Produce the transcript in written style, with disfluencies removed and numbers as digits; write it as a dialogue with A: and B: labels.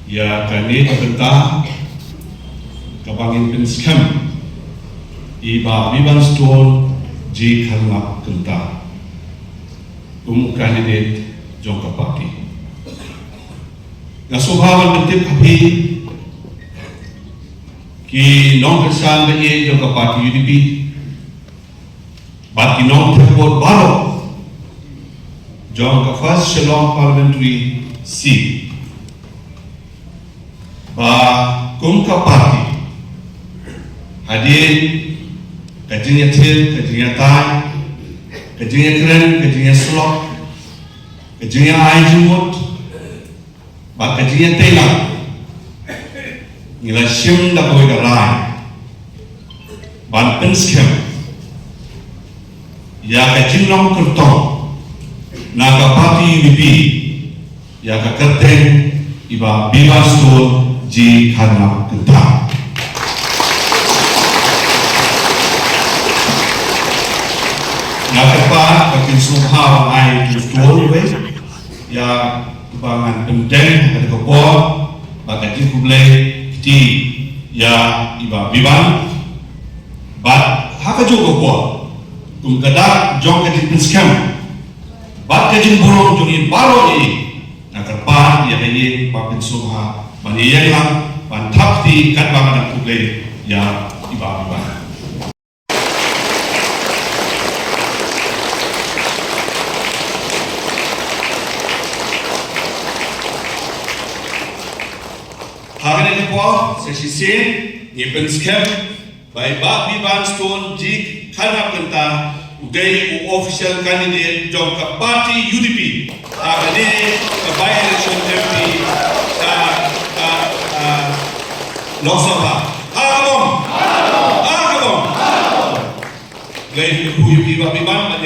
A: Ya kani Kynta kabangin pinskem Bah VGK Kynta candidate jongka party. Ngasubhawan bentik api ki nongiasaid jongka party UDP bat ki nong terpot balo jongka first Shillong parliamentary seat. Bah VGK party hadir kajinya til, kajinya tai, kajinya keren, kajinya slok, kajinya aijumut, bah kajinya tela, nila sim da koi garai, ban penskem, ya kajinong Kyrtong, naga party UDP, ya Kyrtong iba VGK Kynta. Nakapa kakin sumhaw ay tustuol we ya kebangan pendeng ada kepor bagaimana kublai ti ya iba biban bat haka jo kepor kada jong katin pinskem bat kajin burung jongin baro ni nakapa ya kayi papin sumha baniyang lang bantap ti kat bangan kublai ya iba biban. Hari ini po, sesi ni penskem by Bah VGK Kynta ugai official candidate jongka party UDP. Hari ini by election MP Lok Sabha. Agam. Gay UDP Bah VGK.